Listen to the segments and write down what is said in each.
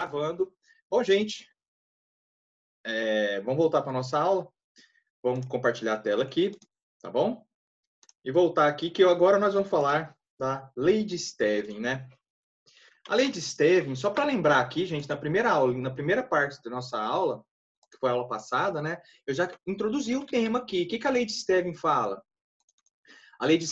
Gravando. Bom, gente, vamos voltar para a nossa aula. Vamos compartilhar a tela aqui, tá bom? E voltar aqui, que agora nós vamos falar da lei de Stevin, né? A lei de Stevin, só para lembrar aqui, gente, na primeira aula, na primeira parte da nossa aula, que foi a aula passada, né? Eu já introduzi o tema aqui. O que a lei de Stevin fala? A lei de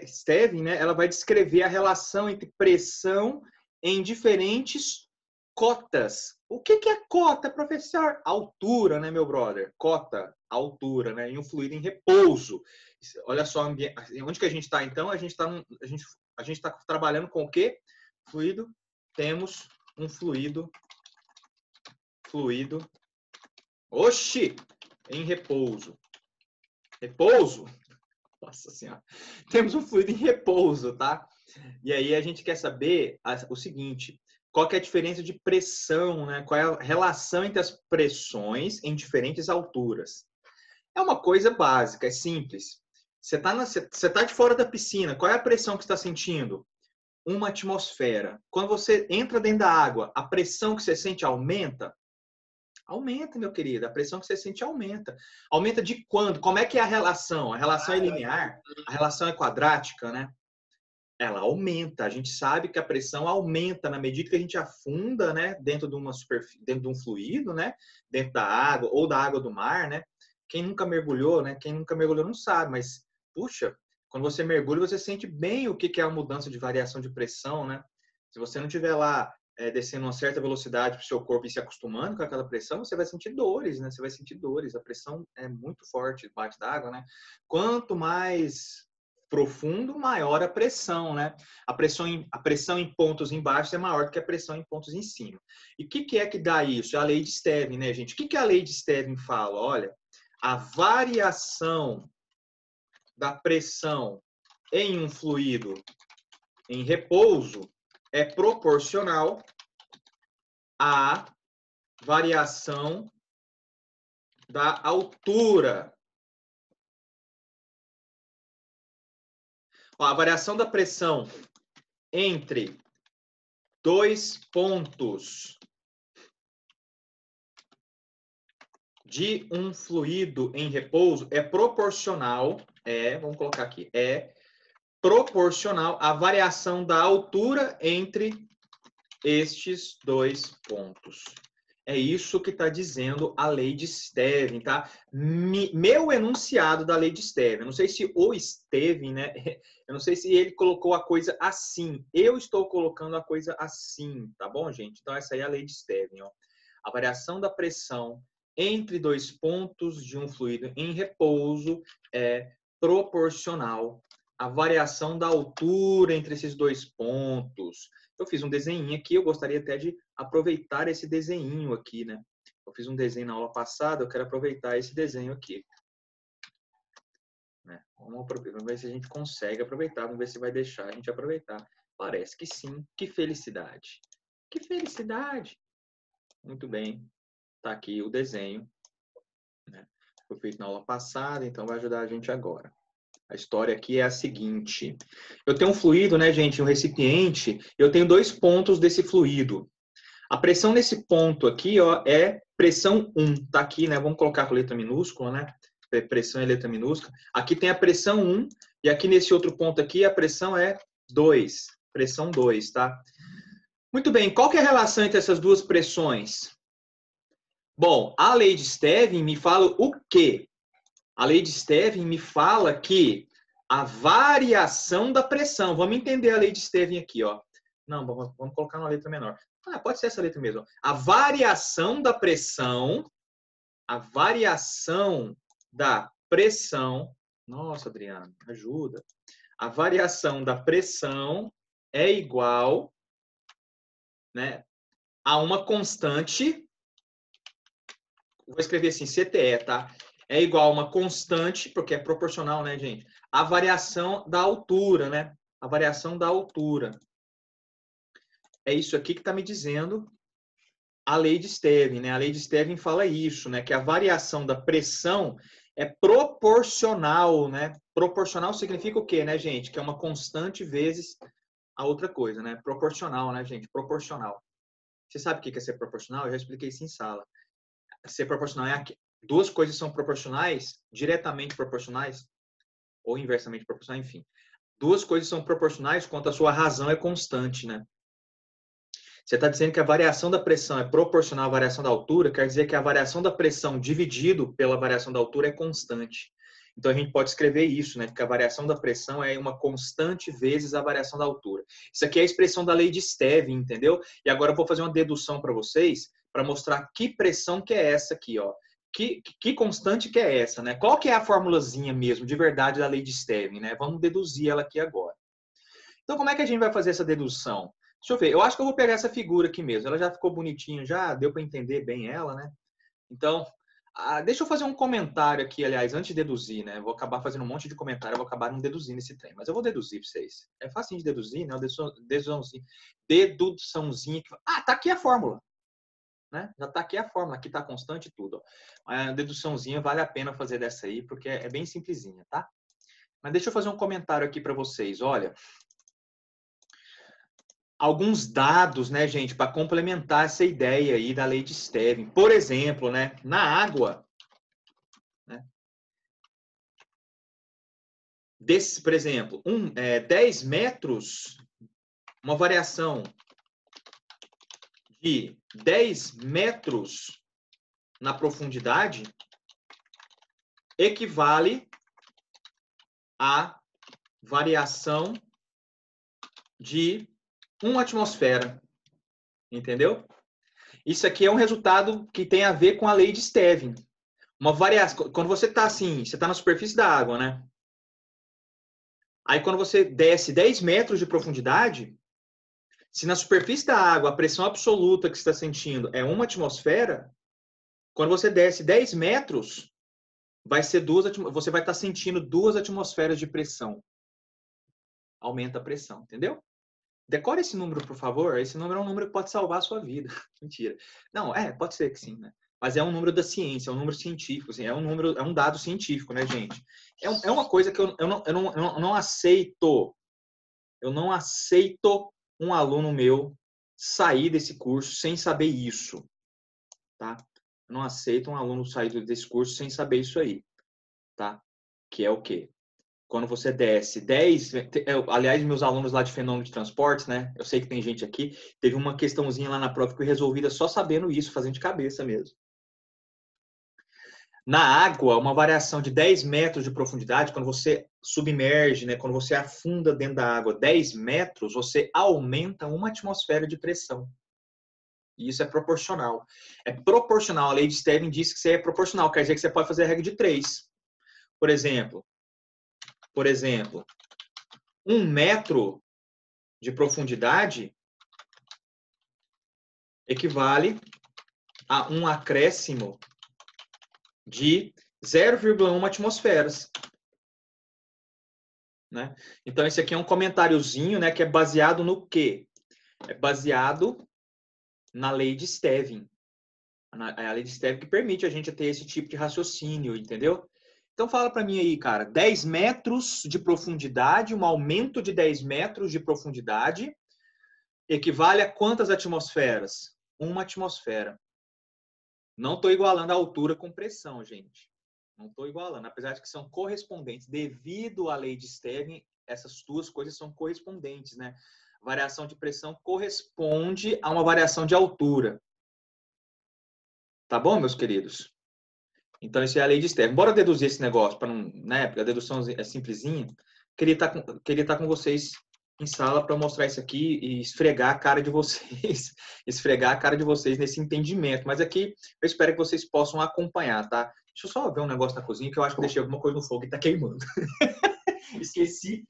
Stevin, né, ela vai descrever a relação entre pressão em diferentes cotas. O que é cota, professor? Altura, né, meu brother? Cota, altura, né? Em um fluido em repouso. Olha só, onde que a gente está, então? A gente está trabalhando com o quê? Fluido. Temos um fluido. Oxi! Em repouso. Repouso? Nossa Senhora. Temos um fluido em repouso, tá? E aí a gente quer saber o seguinte: qual que é a diferença de pressão, né? Qual é a relação entre as pressões em diferentes alturas? É uma coisa básica, é simples. Você tá de fora da piscina, qual é a pressão que você está sentindo? Uma atmosfera. Quando você entra dentro da água, a pressão que você sente aumenta? Aumenta, meu querido. A pressão que você sente aumenta. Aumenta de quando? Como é que é a relação? A relação é linear? A relação é quadrática, né? Ela aumenta. A gente sabe que a pressão aumenta na medida que a gente afunda, né, dentro de um fluido, né, dentro da água ou da água do mar, né? Quem nunca mergulhou, né? Quem nunca mergulhou não sabe, mas puxa, quando você mergulha, você sente bem o que é a mudança de variação de pressão, né? Se você não tiver lá descendo uma certa velocidade para o seu corpo e se acostumando com aquela pressão, você vai sentir dores, né? Você vai sentir dores. A pressão é muito forte debaixo d'água, né? Quanto mais profundo, maior a pressão, né? A pressão em pontos embaixo é maior do que a pressão em pontos em cima. E o que é que dá isso? É a lei de Stevin, né, gente? O que a lei de Stevin fala? Olha, a variação da pressão em um fluido em repouso é proporcional à variação da altura. A variação da pressão entre dois pontos de um fluido em repouso é proporcional, vamos colocar aqui, é proporcional à variação da altura entre estes dois pontos. É isso que está dizendo a lei de Stevin, tá? Meu enunciado da lei de Stevin. Eu não sei se o Stevin, né? Eu não sei se ele colocou a coisa assim. Eu estou colocando a coisa assim, tá bom, gente? Então, essa aí é a lei de Stevin, ó. A variação da pressão entre dois pontos de um fluido em repouso é proporcional à variação da altura entre esses dois pontos. Eu fiz um desenho aqui, eu gostaria até de aproveitar esse desenho aqui, né? Eu fiz um desenho na aula passada, eu quero aproveitar esse desenho aqui. Né? Vamos ver se a gente consegue aproveitar, vamos ver se vai deixar a gente aproveitar. Parece que sim. Que felicidade. Que felicidade. Muito bem. Tá aqui o desenho. Né? Foi feito na aula passada, então vai ajudar a gente agora. A história aqui é a seguinte. Eu tenho um fluido, né, gente, um recipiente. Eu tenho dois pontos desse fluido. A pressão nesse ponto aqui, ó, é pressão 1. Tá aqui, né? Vamos colocar com letra minúscula, né? Pressão é letra minúscula. Aqui tem a pressão 1 e aqui nesse outro ponto aqui a pressão é 2. Pressão 2, tá? Muito bem. Qual que é a relação entre essas duas pressões? Bom, a lei de Stevin me fala o quê? A lei de Stevin me fala que a variação da pressão, vamos entender a lei de Stevin aqui, ó. Não, vamos colocar uma letra menor. Pode ser essa letra mesmo. A variação da pressão, nossa, Adriano, ajuda. A variação da pressão é igual, né, a uma constante, vou escrever assim, CTE, tá? É igual a uma constante, porque é proporcional, né, gente? A variação da altura, né? A variação da altura. É isso aqui que está me dizendo a lei de Stevin, né? A lei de Stevin fala isso, né? Que a variação da pressão é proporcional, né? Proporcional significa o quê, né, gente? Que é uma constante vezes a outra coisa, né? Proporcional, né, gente? Proporcional. Você sabe o que é ser proporcional? Eu já expliquei isso em sala. Ser proporcional é duas coisas são proporcionais, diretamente proporcionais, ou inversamente proporcionais, enfim. Duas coisas são proporcionais quando a sua razão é constante, né? Você está dizendo que a variação da pressão é proporcional à variação da altura, quer dizer que a variação da pressão dividido pela variação da altura é constante. Então a gente pode escrever isso, né? Que a variação da pressão é uma constante vezes a variação da altura. Isso aqui é a expressão da lei de Stevin, entendeu? E agora eu vou fazer uma dedução para vocês para mostrar que pressão que é essa aqui, ó. Que constante que é essa, né? Qual que é a formulazinha mesmo, de verdade, da lei de Stevin, né? Vamos deduzir ela aqui agora. Então, como é que a gente vai fazer essa dedução? Deixa eu ver, eu acho que eu vou pegar essa figura aqui mesmo. Ela já ficou bonitinha, já deu para entender bem ela, né? Então, deixa eu fazer um comentário aqui, aliás, antes de deduzir, né? Eu vou acabar fazendo um monte de comentário, eu vou acabar não deduzindo esse trem, mas eu vou deduzir para vocês. É fácil de deduzir, né? Deduçãozinha. Ah, tá aqui a fórmula, né? Já tá aqui a fórmula, aqui tá constante e tudo. Ó. A deduçãozinha vale a pena fazer dessa aí, porque é bem simplesinha, tá? Mas deixa eu fazer um comentário aqui para vocês. Olha, alguns dados, né, gente, para complementar essa ideia aí da lei de Stevin. Por exemplo, né, na água, né, por exemplo, 10 metros, uma variação de 10 metros na profundidade equivale à variação de uma atmosfera, entendeu? Isso aqui é um resultado que tem a ver com a lei de Stevin. Uma variação, quando você está assim, você está na superfície da água, né? Aí quando você desce 10 metros de profundidade, se na superfície da água a pressão absoluta que você está sentindo é uma atmosfera, quando você desce 10 metros, você vai estar sentindo 2 atmosferas de pressão. Aumenta a pressão, entendeu? Decore esse número, por favor. Esse número é um número que pode salvar a sua vida. Mentira. Não, pode ser que sim, né? Mas é um número da ciência, é um número científico, assim, é um dado científico, né, gente? É uma coisa que eu não aceito. Eu não aceito um aluno meu sair desse curso sem saber isso, tá? Eu não aceito um aluno sair desse curso sem saber isso aí, tá? Que é o quê? Quando você desce 10, aliás, meus alunos lá de fenômeno de transportes, né? Eu sei que tem gente aqui, teve uma questãozinha lá na prova que eu resolvida só sabendo isso, fazendo de cabeça mesmo. Na água, uma variação de 10 metros de profundidade, quando você submerge, né, quando você afunda dentro da água 10 metros, você aumenta uma atmosfera de pressão. E isso é proporcional. É proporcional. A lei de Stevin diz que isso é proporcional, quer dizer que você pode fazer a regra de 3. Por exemplo, 1 metro de profundidade equivale a um acréscimo de 0,1 atmosferas. Né? Então, esse aqui é um comentáriozinho, né, que é baseado no quê? É baseado na lei de Stevin. É a lei de Stevin que permite a gente ter esse tipo de raciocínio, entendeu? Então, fala para mim aí, cara, 10 metros de profundidade, um aumento de 10 metros de profundidade, equivale a quantas atmosferas? Uma atmosfera. Não estou igualando a altura com pressão, gente. Não estou igualando, apesar de que são correspondentes. Devido à lei de Stevin, essas duas coisas são correspondentes, né? Variação de pressão corresponde a uma variação de altura. Tá bom, meus queridos? Então, isso é a lei de Stevin. Bora deduzir esse negócio, para não, né? Porque a dedução é simplesinha. Queria estar com vocês em sala para mostrar isso aqui e esfregar a cara de vocês, esfregar a cara de vocês nesse entendimento. Mas aqui eu espero que vocês possam acompanhar, tá? Deixa eu só ver um negócio na cozinha que eu acho que eu deixei alguma coisa no fogo e tá queimando. Esqueci.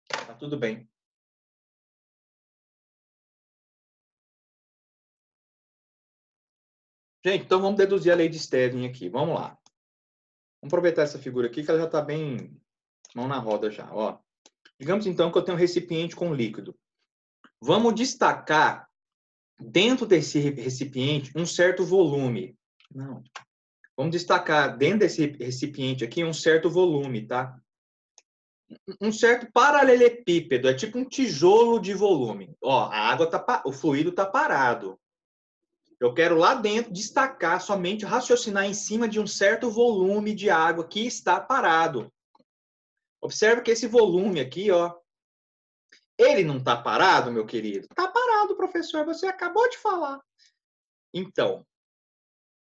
Tá tudo bem. Gente, então vamos deduzir a lei de Stirling aqui. Vamos lá. Vamos aproveitar essa figura aqui que ela já está bem mão na roda já. Ó. Digamos então que eu tenho um recipiente com líquido. Vamos destacar dentro desse recipiente um certo volume. Não. Vamos destacar dentro desse recipiente aqui um certo volume, tá? Um certo paralelepípedo, é tipo um tijolo de volume. Ó, a água tá, o fluido está parado. Eu quero lá dentro destacar, somente raciocinar em cima de um certo volume de água que está parado. Observe que esse volume aqui, ó, ele não está parado, meu querido? Está parado, professor, você acabou de falar. Então,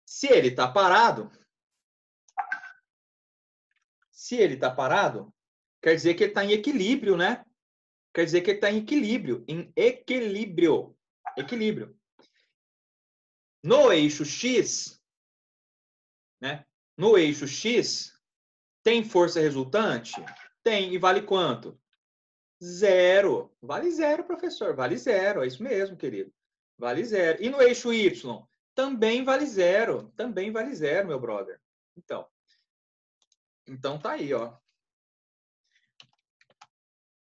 se ele está parado, quer dizer que ele está em equilíbrio, né? Quer dizer que ele está em equilíbrio, equilíbrio. No eixo X, né? No eixo X, tem força resultante? Tem. E vale quanto? Zero. Vale zero, professor. Vale zero. É isso mesmo, querido. Vale zero. E no eixo Y? Também vale zero. Também vale zero, meu brother. Então tá aí, ó.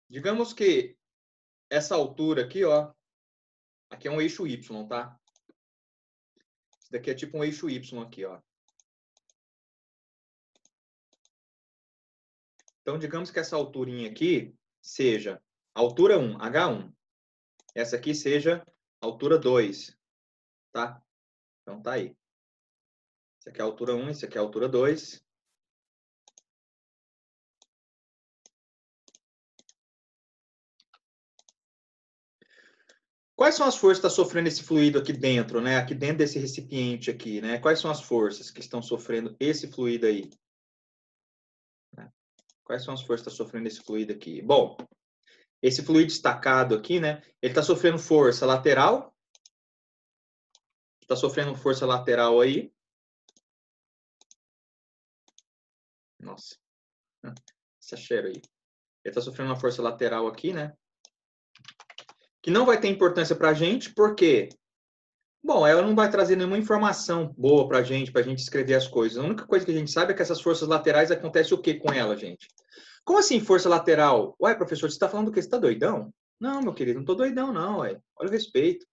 Digamos que essa altura aqui, ó. Aqui é um eixo Y, tá? Isso daqui é tipo um eixo Y aqui, ó. Então, digamos que essa alturinha aqui seja altura 1, H1. Essa aqui seja altura 2, tá? Então, tá aí. Essa aqui é a altura 1, essa aqui é a altura 2. Quais são as forças que está sofrendo esse fluido aqui dentro, né? Aqui dentro desse recipiente aqui, né? Quais são as forças que estão sofrendo esse fluido aí? Quais são as forças que estão sofrendo esse fluido aqui? Bom, esse fluido destacado aqui, né? Ele está sofrendo força lateral. Está sofrendo força lateral aí. Nossa, esse cheiro aí. Ele está sofrendo uma força lateral aqui, né? Que não vai ter importância para a gente, porque, bom, ela não vai trazer nenhuma informação boa para a gente escrever as coisas. A única coisa que a gente sabe é que essas forças laterais acontece o que com ela, gente? Como assim força lateral? Ué, professor, você está falando do quê? Você está doidão? Não, meu querido, não estou doidão, não, ué. Olha o respeito.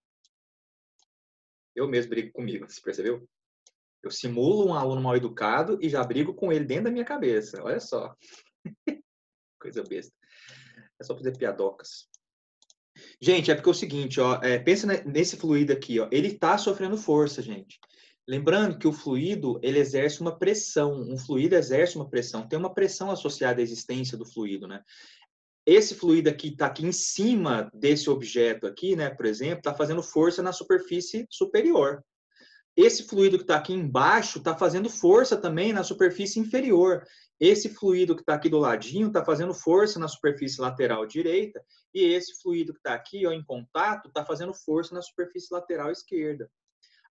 Eu mesmo brigo comigo, você percebeu? Eu simulo um aluno mal educado e já brigo com ele dentro da minha cabeça. Olha só. Coisa besta. É só fazer piadocas. Gente, é porque é o seguinte, ó, pensa nesse fluido aqui, ó, ele está sofrendo força, gente. Lembrando que o fluido, ele exerce uma pressão, um fluido exerce uma pressão, tem uma pressão associada à existência do fluido, né? Esse fluido aqui está aqui em cima desse objeto aqui, né, por exemplo, está fazendo força na superfície superior. Esse fluido que está aqui embaixo está fazendo força também na superfície inferior. Esse fluido que está aqui do ladinho está fazendo força na superfície lateral direita. E esse fluido que está aqui, ó, em contato está fazendo força na superfície lateral esquerda.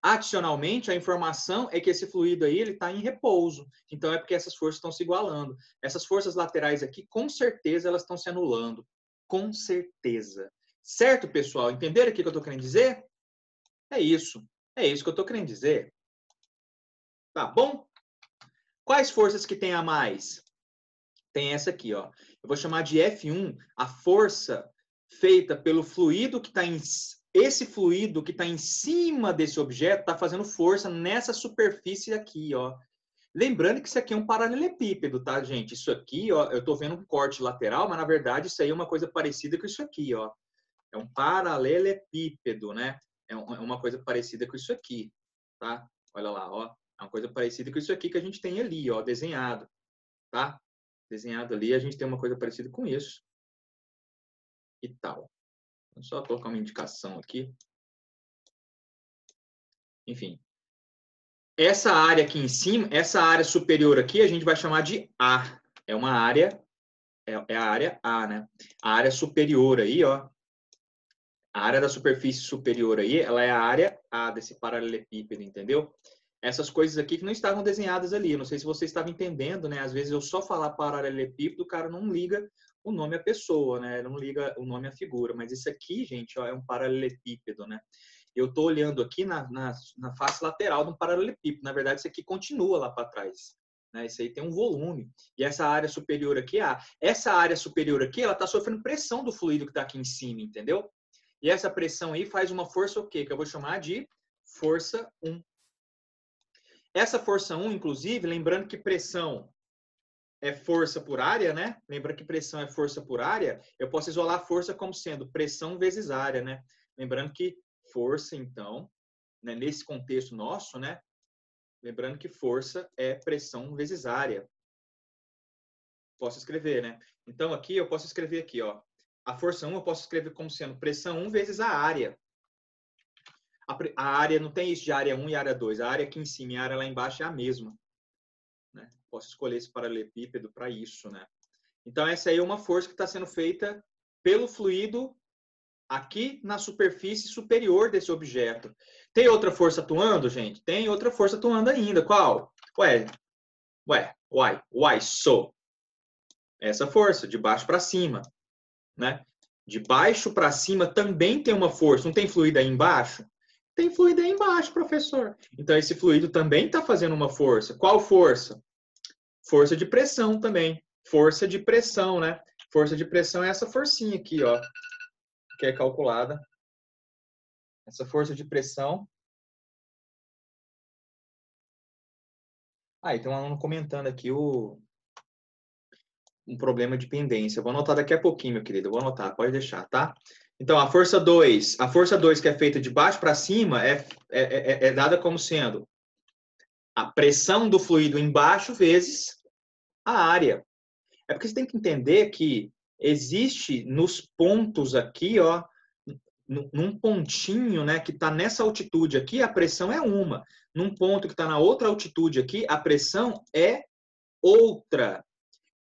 Adicionalmente, a informação é que esse fluido aí ele está em repouso. Então, é porque essas forças estão se igualando. Essas forças laterais aqui, com certeza, elas estão se anulando. Com certeza. Certo, pessoal? Entenderam o que eu estou querendo dizer? É isso. É isso que eu estou querendo dizer. Tá bom? Quais forças que tem a mais? Tem essa aqui, ó. Eu vou chamar de F1, a força feita pelo fluido que está em... Esse fluido que está em cima desse objeto está fazendo força nessa superfície aqui, ó. Lembrando que isso aqui é um paralelepípedo, tá, gente? Isso aqui, ó, eu estou vendo um corte lateral, mas na verdade isso aí é uma coisa parecida com isso aqui, ó. É um paralelepípedo, né? É uma coisa parecida com isso aqui, tá? Olha lá, ó. É uma coisa parecida com isso aqui que a gente tem ali, ó, desenhado, tá? Desenhado ali, a gente tem uma coisa parecida com isso. E tal. Vou só colocar uma indicação aqui. Enfim. Essa área aqui em cima, essa área superior aqui, a gente vai chamar de A. É uma área, é a área A, né? A área superior aí, ó. A área da superfície superior aí, ela é a área A desse paralelepípedo, entendeu? essas coisas aqui que não estavam desenhadas ali. Eu não sei se você estava entendendo, né? Às vezes eu só falar paralelepípedo, o cara não liga o nome à pessoa, né? Não liga o nome à figura. Mas isso aqui, gente, ó, é um paralelepípedo, né? Eu estou olhando aqui na face lateral de um paralelepípedo. Na verdade, isso aqui continua lá para trás. Né? Isso aí tem um volume. E essa área superior aqui, essa área superior aqui, ela está sofrendo pressão do fluido que está aqui em cima, entendeu? E essa pressão aí faz uma força o quê? Que eu vou chamar de força 1. Essa força 1, inclusive, lembrando que pressão é força por área, né? Lembrando que pressão é força por área, eu posso isolar a força como sendo pressão vezes área, né? Lembrando que força, então, né, nesse contexto nosso, né? Lembrando que força é pressão vezes área. Posso escrever, né? Então, aqui eu posso escrever aqui, ó. A força 1 eu posso escrever como sendo pressão 1 vezes a área. A área não tem isso de área 1 e área 2. A área aqui em cima e a área lá embaixo é a mesma. Né? Posso escolher esse paralelepípedo para isso, né? Então, essa aí é uma força que está sendo feita pelo fluido aqui na superfície superior desse objeto. Tem outra força atuando, gente? Tem outra força atuando ainda. Qual? Why so? Essa força, de baixo para cima. Né? De baixo para cima também tem uma força. Não tem fluido aí embaixo? Tem fluido aí embaixo, professor. Então, esse fluido também está fazendo uma força. Qual força? Força de pressão também. Força de pressão, né? Força de pressão é essa forcinha aqui, ó, que é calculada. Essa força de pressão. E tem um aluno comentando aqui um problema de pendência. Eu vou anotar daqui a pouquinho, meu querido. Eu vou anotar, pode deixar, tá? Então, a força 2 que é feita de baixo para cima é dada como sendo a pressão do fluido embaixo vezes a área. É porque você tem que entender que existe nos pontos aqui, ó, num pontinho, né, que está nessa altitude aqui, a pressão é uma. Num ponto que está na outra altitude aqui, a pressão é outra.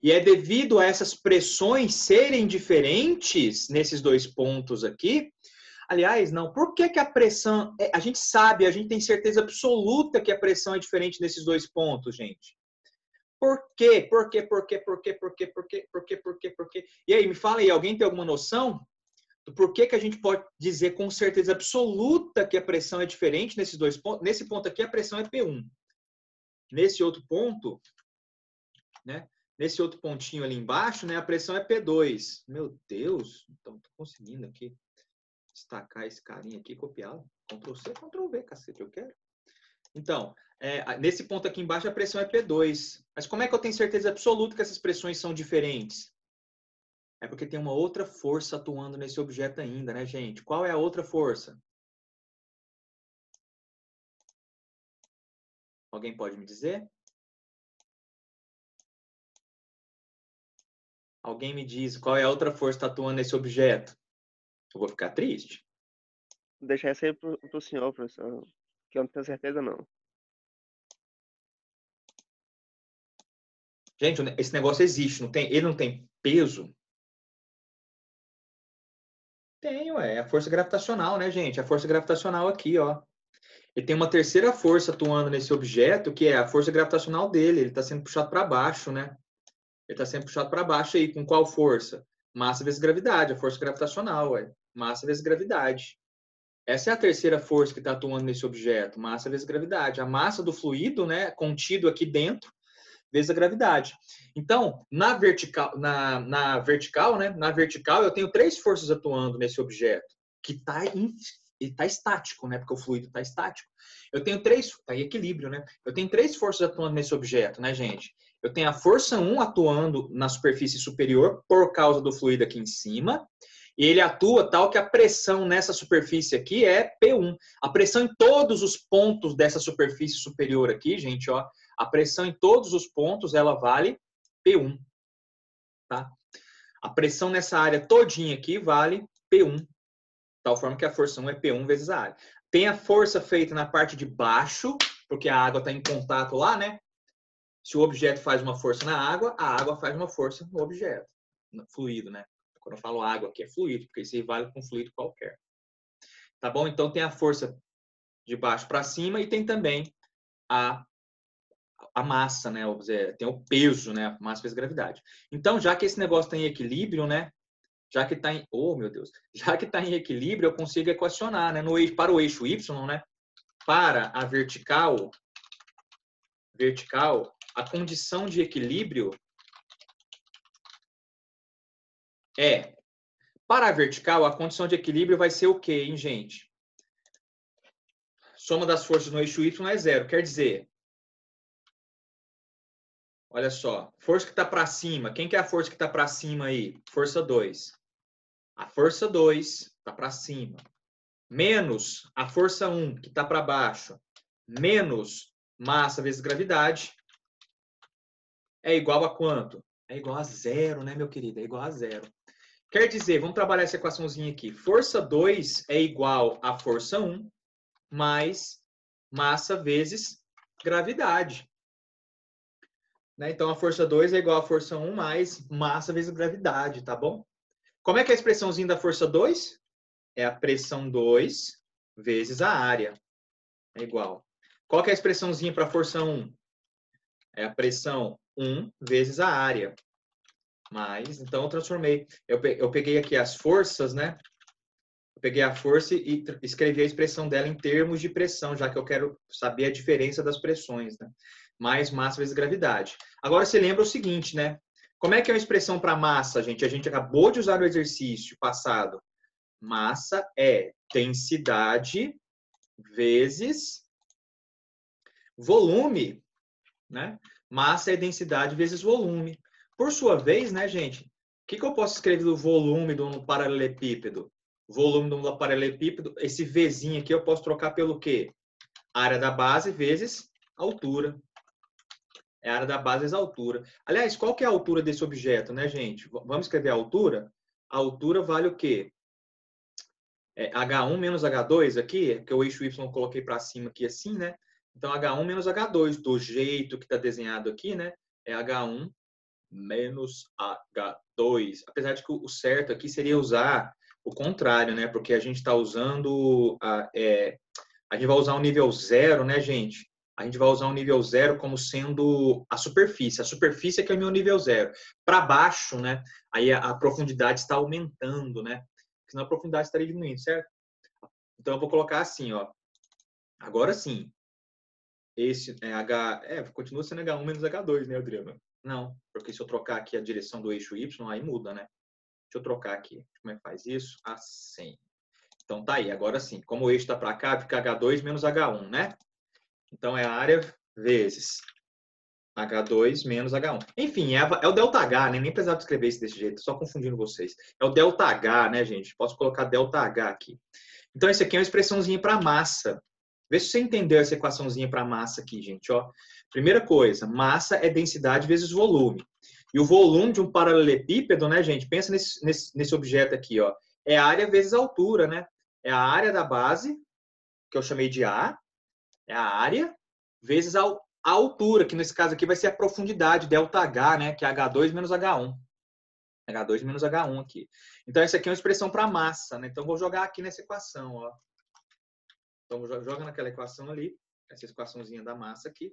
E é devido a essas pressões serem diferentes nesses dois pontos aqui. Aliás, não, por que a pressão... A gente sabe, a gente tem certeza absoluta que a pressão é diferente nesses dois pontos, gente. Por quê? Por quê? Por quê? Por quê? Por quê? Por quê? Por quê? Por quê? Por quê? E aí, me fala aí, alguém tem alguma noção do porquê que a gente pode dizer com certeza absoluta que a pressão é diferente nesses dois pontos? Nesse ponto aqui, a pressão é P1. Nesse outro ponto, né? Nesse outro pontinho ali embaixo, né? A pressão é P2. Meu Deus! Então, tô conseguindo aqui destacar esse carinha aqui, copiá-lo. Ctrl+C, Ctrl+V, cacete, eu quero. Então, nesse ponto aqui embaixo, a pressão é P2. Mas como é que eu tenho certeza absoluta que essas pressões são diferentes? É porque tem uma outra força atuando nesse objeto ainda, né, gente? Qual é a outra força? Alguém pode me dizer? Alguém me diz qual é a outra força que está atuando nesse objeto? Eu vou ficar triste? Vou deixar isso aí pro senhor, professor, que eu não tenho certeza, não. Gente, esse negócio existe, não tem? Ele não tem peso? Tem, ué. É a força gravitacional, né, gente? A força gravitacional aqui, ó. Ele tem uma terceira força atuando nesse objeto, que é a força gravitacional dele. Ele está sendo puxado para baixo, né? Ele está sendo puxado para baixo aí. Com qual força? Massa vezes gravidade, a força gravitacional, ué. Massa vezes gravidade. Essa é a terceira força que está atuando nesse objeto, massa vezes gravidade. A massa do fluido, né, contido aqui dentro, vezes a gravidade. Então, na vertical, né, na vertical eu tenho três forças atuando nesse objeto, que está estático, né, porque o fluido está estático. Eu tenho está em equilíbrio, né? Eu tenho três forças atuando nesse objeto, né, gente? Eu tenho a força 1 atuando na superfície superior por causa do fluido aqui em cima. E ele atua tal que a pressão nessa superfície aqui é P1. A pressão em todos os pontos dessa superfície superior aqui, gente, ó, a pressão em todos os pontos, ela vale P1. Tá? A pressão nessa área todinha aqui vale P1. De tal forma que a força 1 é P1 vezes a área. Tem a força feita na parte de baixo, porque a água está em contato lá, né? Se o objeto faz uma força na água, a água faz uma força no objeto. No fluido, né? Quando eu falo água aqui é fluido, porque isso vale com fluido qualquer. Tá bom? Então tem a força de baixo para cima e tem também a massa, né? Tem o peso, né? Massa vezes gravidade. Então, já que esse negócio está em equilíbrio, né? Já que está em... Oh, meu Deus! Já que está em equilíbrio, eu consigo equacionar, né? Para o eixo Y, né? Para a vertical, a condição de equilíbrio é... Para a vertical, a condição de equilíbrio vai ser o quê, hein, gente? Soma das forças no eixo Y é zero. Quer dizer... Olha só, força que está para cima. Quem que é a força que está para cima aí? Força 2. A força 2 está para cima. Menos a força 1, que está para baixo. Menos massa vezes gravidade. É igual a quanto? É igual a zero, né, meu querido? É igual a zero. Quer dizer, vamos trabalhar essa equaçãozinha aqui. Força 2 é igual a força 1 mais massa vezes gravidade. Né? Então, a força 2 é igual a força 1 mais massa vezes gravidade, tá bom? Como é que é a expressãozinha da força 2? É a pressão 2 vezes a área. É igual. Qual que é a expressãozinha para a força 1? É a pressão 1 vezes a área. Mas, então, eu transformei. Eu peguei aqui as forças, né? Eu peguei a força e escrevi a expressão dela em termos de pressão, já que eu quero saber a diferença das pressões, né? Mais massa vezes gravidade. Agora, você lembra o seguinte, né? Como é que é a expressão para massa, gente? A gente acabou de usar no exercício passado. Massa é densidade vezes volume, né? Massa é densidade vezes volume. Por sua vez, né, gente? O que eu posso escrever do volume de um paralelepípedo? Volume de um paralelepípedo, esse Vzinho aqui eu posso trocar pelo quê? Área da base vezes altura. É a área da base vezes altura. Aliás, qual que é a altura desse objeto, né, gente? Vamos escrever a altura? A altura vale o quê? H1 menos H2 aqui, que o eixo Y eu coloquei para cima aqui assim, né? Então, H1 menos H2, do jeito que está desenhado aqui, né? É H1 menos H2. Apesar de que o certo aqui seria usar o contrário, né? Porque a gente está usando... a gente vai usar o nível 0, né, gente? A gente vai usar o nível 0 como sendo a superfície. A superfície é que é o meu nível 0. Para baixo, né? Aí a profundidade está aumentando, né? Senão a profundidade estaria diminuindo, certo? Então, eu vou colocar assim, ó. Agora sim. Esse é continua sendo H1 menos H2, né, Adriano? Não, porque se eu trocar aqui a direção do eixo Y, aí muda, né? Deixa eu trocar aqui. Como é que faz isso? Assim. Então, tá aí. Agora sim. Como o eixo está para cá, fica H2 menos H1, né? Então, é a área vezes H2 menos H1. Enfim, é o ΔH, né? Nem precisava escrever isso desse jeito, só confundindo vocês. É o ΔH, né, gente? Posso colocar ΔH aqui. Então, esse aqui é uma expressãozinha para massa. Vê se você entendeu essa equaçãozinha para massa aqui, gente. Ó. Primeira coisa, massa é densidade vezes volume. E o volume de um paralelepípedo, né, gente? Pensa nesse objeto aqui, ó. É a área vezes a altura, né? É a área da base, que eu chamei de A. É a área vezes a altura, que nesse caso aqui vai ser a profundidade, ΔH, né? Que é H2 menos H1. H2 menos H1 aqui. Então, essa aqui é uma expressão para massa, né? Então, vou jogar aqui nessa equação, ó. Então, joga naquela equação ali, essa equaçãozinha da massa aqui.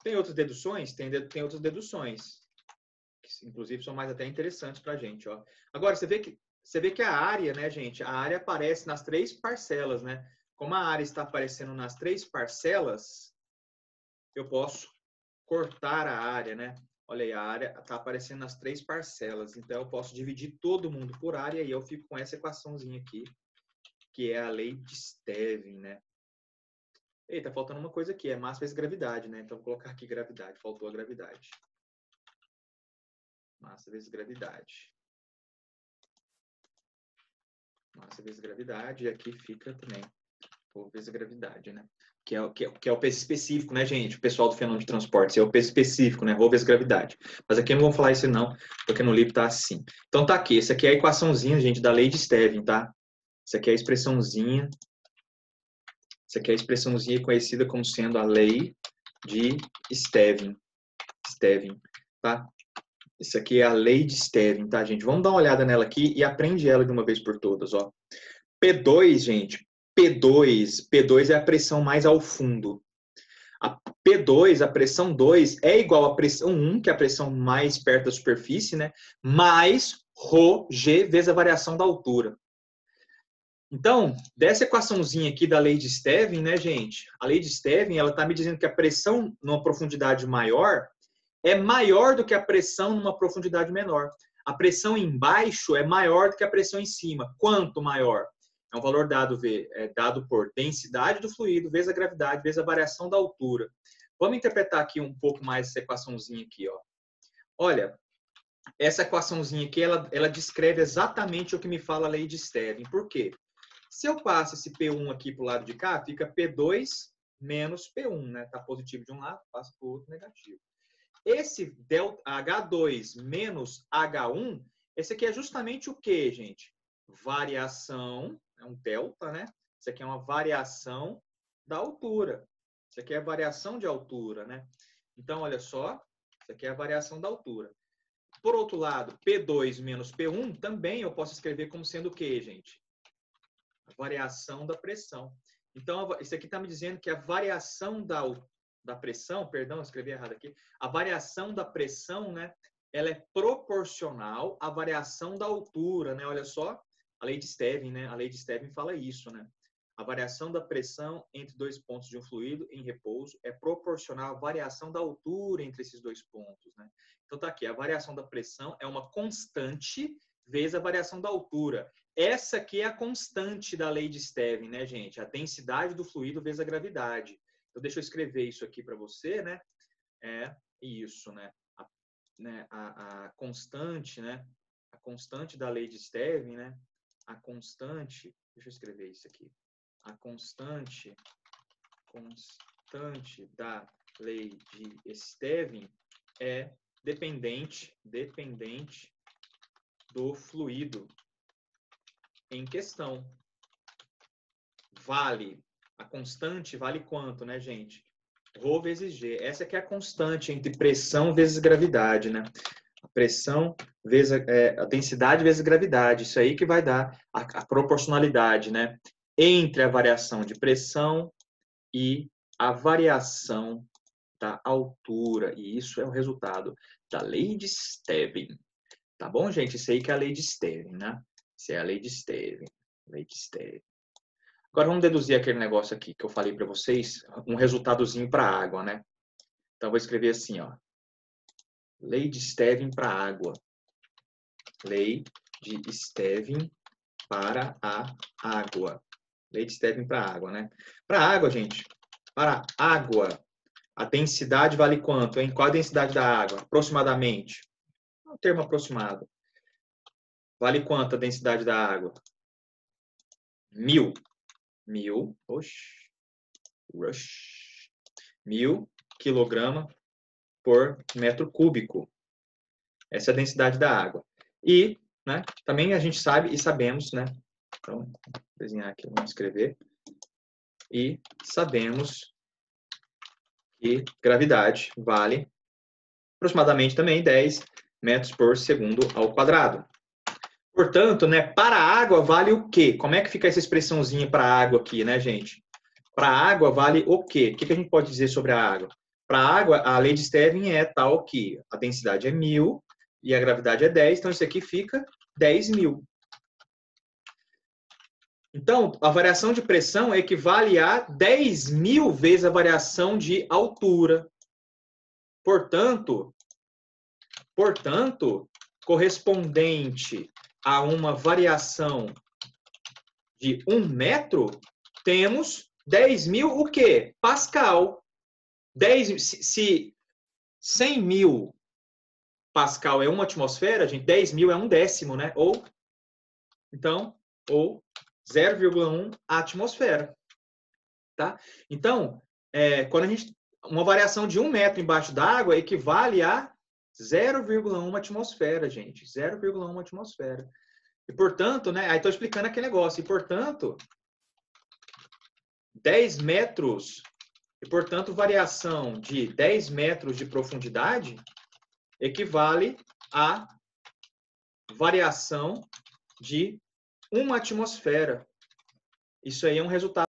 Tem outras deduções? Tem outras deduções, que inclusive são mais até interessantes para a gente, ó. Agora, você vê que a área, né, gente? A área aparece nas 3 parcelas, né? Como a área está aparecendo nas 3 parcelas, eu posso cortar a área, né? Olha aí, a área está aparecendo nas 3 parcelas. Então, eu posso dividir todo mundo por área e eu fico com essa equaçãozinha aqui, que é a lei de Stevin, né? Ei, tá faltando uma coisa aqui, é massa vezes gravidade, né? Então, vou colocar aqui gravidade, faltou a gravidade. Massa vezes gravidade. Massa vezes gravidade, e aqui fica também o vezes a gravidade, né? Que é o peso específico, né, gente? O pessoal do fenômeno de transporte, é o peso específico, né? Rho vezes gravidade. Mas aqui não vamos falar isso não, porque no livro tá assim. Então tá aqui, essa aqui é a equaçãozinha, gente, da lei de Stevin, tá? Essa aqui é a expressãozinha. Essa aqui é a expressãozinha conhecida como sendo a lei de Stevin. Stevin, tá? Isso aqui é a lei de Stevin, tá, gente? Vamos dar uma olhada nela aqui e aprende ela de uma vez por todas, ó. P2, gente, P2 é a pressão mais ao fundo. A P2, a pressão 2, é igual à pressão 1, que é a pressão mais perto da superfície, né? Mais ρg vezes a variação da altura. Então, dessa equaçãozinha aqui da lei de Stevin, né, gente? A lei de Stevin, ela está me dizendo que a pressão numa profundidade maior é maior do que a pressão numa profundidade menor. A pressão embaixo é maior do que a pressão em cima. Quanto maior? É um valor dado por densidade do fluido vezes a gravidade vezes a variação da altura. Vamos interpretar aqui um pouco mais essa equaçãozinha aqui, ó. Olha, essa equaçãozinha aqui, ela descreve exatamente o que me fala a lei de Stevin. Por quê? Se eu passo esse P1 aqui para o lado de cá, fica P2 menos P1, né? Está positivo de um lado, passa para o outro negativo. Esse H2 menos H1, esse aqui é justamente o quê, gente? Variação, é um delta, né? Isso aqui é uma variação da altura. Isso aqui é a variação de altura, né? Então, olha só, isso aqui é a variação da altura. Por outro lado, P2 menos P1 também eu posso escrever como sendo o quê, gente? A variação da pressão. Então, isso aqui está me dizendo que a variação da pressão, perdão, eu escrevi errado aqui, a variação da pressão, né, ela é proporcional à variação da altura, né? Olha só, a lei de Stevin, né? A lei de Stevin fala isso, né? A variação da pressão entre dois pontos de um fluido em repouso é proporcional à variação da altura entre esses dois pontos, né? Então tá aqui, a variação da pressão é uma constante vezes a variação da altura. Essa aqui é a constante da lei de Stevin, né, gente? A densidade do fluido vezes a gravidade. Então, deixa eu escrever isso aqui para você, né? É isso, né? A constante, né? A constante da lei de Stevin, né? A constante, deixa eu escrever isso aqui. A constante da lei de Stevin é dependente do fluido em questão. A constante vale quanto, né, gente? Rho vezes G. Essa aqui é a constante entre pressão vezes gravidade, né? A pressão vezes a densidade vezes gravidade. Isso aí que vai dar a proporcionalidade, né? Entre a variação de pressão e a variação da altura. E isso é o resultado da lei de Stevin. Tá bom, gente? Isso aí que é a lei de Stevin, né? Isso é a lei de Stevin. Lei de Stevin. Agora vamos deduzir aquele negócio aqui que eu falei para vocês, um resultadozinho para a água, né? Então eu vou escrever assim, ó. Lei de Stevin para a água. Lei de Stevin para a água. Lei de Stevin para a água, né? Para a água, gente, para a água, a densidade vale quanto, hein? Qual a densidade da água? Aproximadamente. Um termo aproximado. Vale quanto a densidade da água? 1000. 1000, 1000 quilograma por metro cúbico. Essa é a densidade da água. E, né, também a gente sabe e sabemos, né? Então, vou desenhar aqui, vamos escrever. E sabemos que gravidade vale aproximadamente também 10 metros por segundo ao quadrado. Portanto, né, para a água vale o quê? Como é que fica essa expressãozinha para a água aqui, né, gente? Para a água vale o quê? O que a gente pode dizer sobre a água? Para a água, a lei de Stevin é tal que a densidade é 1000 e a gravidade é 10, então isso aqui fica 10.000. Então, a variação de pressão equivale a 10.000 vezes a variação de altura. Portanto, correspondente a uma variação de 1 metro, temos 10.000 o quê? Pascal. Se 100.000 Pascal é uma atmosfera, gente, 10.000 é um décimo, né? Ou 0,1 atmosfera. Tá? Então, quando uma variação de 1 metro embaixo d'água equivale a 0,1 atmosfera, gente. 0,1 atmosfera. E, portanto, né? Aí estou explicando aquele negócio. E, portanto, 10 metros, e, portanto, variação de 10 metros de profundidade equivale a variação de 1 atmosfera. Isso aí é um resultado